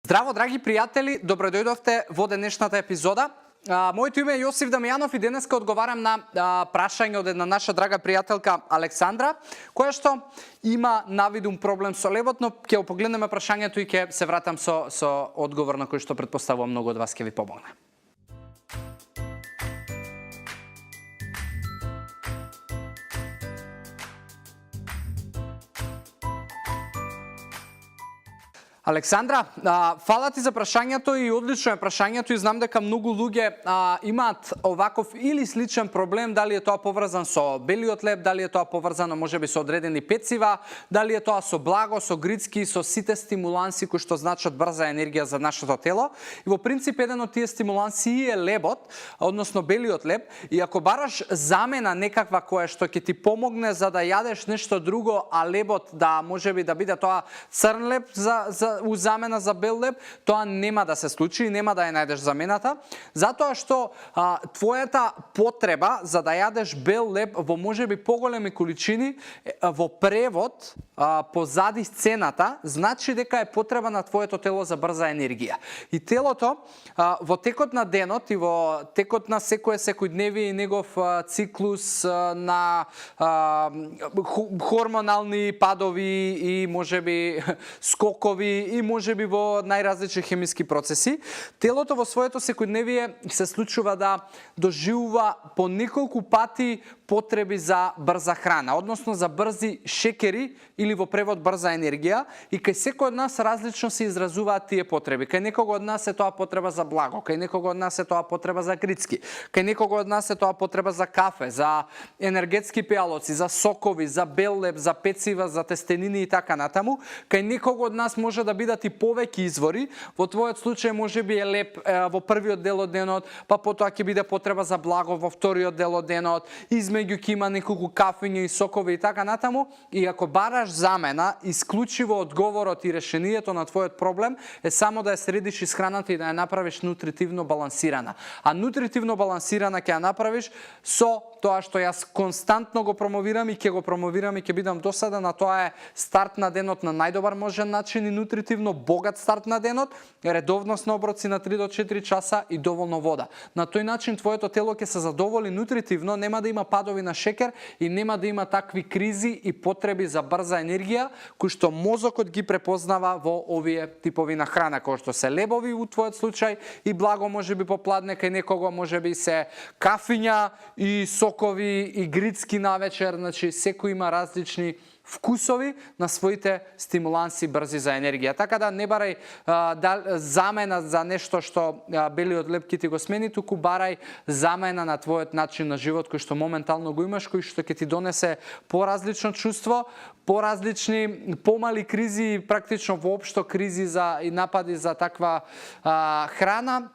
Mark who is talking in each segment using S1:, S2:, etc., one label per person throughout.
S1: Здраво, драги пријатели, добро дојдовте во денешната епизода. Моето име е Јосиф Дамјанов и денеска одговарам на прашање од една наша драга пријателка Александра, која што има навидум проблем со лебот, но ќе го погледнеме прашањето и ќе се вратам со одговор на кој што претпоставувам многу од вас ќе ви помогне. Александра, фала ти за прашањето и одлично е прашањето и знам дека многу луѓе имаат оваков или сличен проблем, дали е тоа поврзан со белиот леб, дали е тоа поврзано можеби со одредени пецива, дали е тоа со благо, со грицки, со сите стимуланси кои што значат брза енергија за нашето тело. И во принцип еден од тие стимуланси е лебот, односно белиот леб, и ако бараш замена некаква која што ќе ти помогне за да јадеш нешто друго, а лебот да можеби да биде тоа црн леб у замена за бел леб, тоа нема да се случи и нема да ја најдеш замената, затоа што твојата потреба за да јадеш бел леб во можеби поголеми количини во превод позади сцената, значи дека е потреба на твоето тело за брза енергија. И телото во текот на денот и во текот на секојдневие и негов циклус на хормонални падови и можеби скокови и можеби во најразлични хемиски процеси, телото во своето секојдневие се случува да доживува по неколку пати потреби за брза храна, односно за брзи шекери или во превод брза енергија, и кај секој од нас различно се изразуваат тие потреби. Кај некого од нас е тоа потреба за благо, кај некого од нас е тоа потреба за грицки, кај некого од нас е тоа потреба за кафе, за енергетски пијалоци, за сокови, за бел леб, за пецива, за тестенини и така натаму. Кај некого од нас може да бидат и повеќе извори. Во твојот случај можеби е леб во првиот дел од денот, па потоа ќе биде потреба за благо во вториот дел од денот, измеѓу ќе има неколку кафења и сокови и така натаму. И ако бараш замена, исклучиво одговорот и решението на твојот проблем е само да ја средиш исхраната и да ја направиш нутритивно балансирана. А нутритивно балансирана ќе ја направиш со тоа што јас константно го промовирам и ќе го промовирам и ќе бидам досаден, а тоа е старт на денот на најдобар можен начин и нутритивно богат старт на денот, редовност на оброци на 3 до 4 часа и доволно вода. На тој начин твоето тело ќе се задоволи нутритивно, нема да има падови на шекер и нема да има такви кризи и потреби за брза енергија кои што мозокот ги препознава во овие типови на храна, кои што се лебови у твојот случај и благо можеби попладне, кај некого можеби се кафиња и сокови и грицки навечер, значи секој има различни вкусови на своите стимуланси брзи за енергија. Така да не барај замена за нешто што белиот леб ќе ти го смени, туку барај замена на твојот начин на живот кој што моментално го имаш, кој што ќе ти донесе поразлично чувство, поразлични, помали кризи, практично воопшто кризи и напади за таква храна,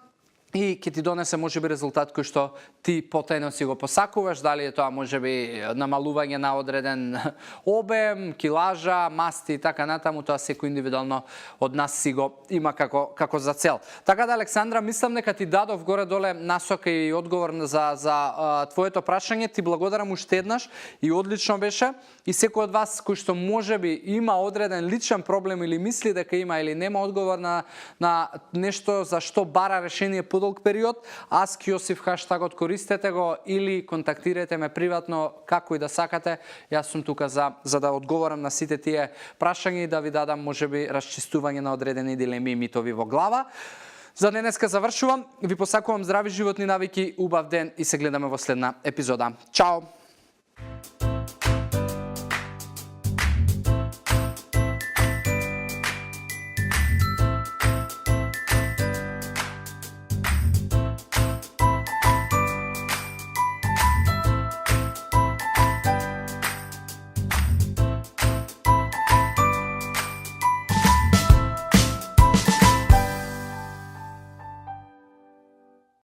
S1: и ќе ти донесе можеби резултат кој што ти потајно си го посакуваш, дали е тоа можеби намалување на одреден обем, килажа, масти и така натаму, тоа секој индивидуално од нас си го има како за цел. Така да, Александра, мислам дека ти дадов горе-доле насока и одговор за твоето прашање. Ти благодарам уште еднаш и одлично беше. И секој од вас кој што можеби има одреден личен проблем или мисли дека има или нема одговор на нешто за што бара решение подолг период, Ask Јосиф хаштагот користете го или контактирате ме приватно, како и да сакате. Јас сум тука за да одговорам на сите тие прашања и да ви дадам можеби расчистување на одредени дилеми и митови во глава. За денеска завршувам. Ви посакувам здрави животни навики, убав ден и се гледаме во следна епизода. Чао!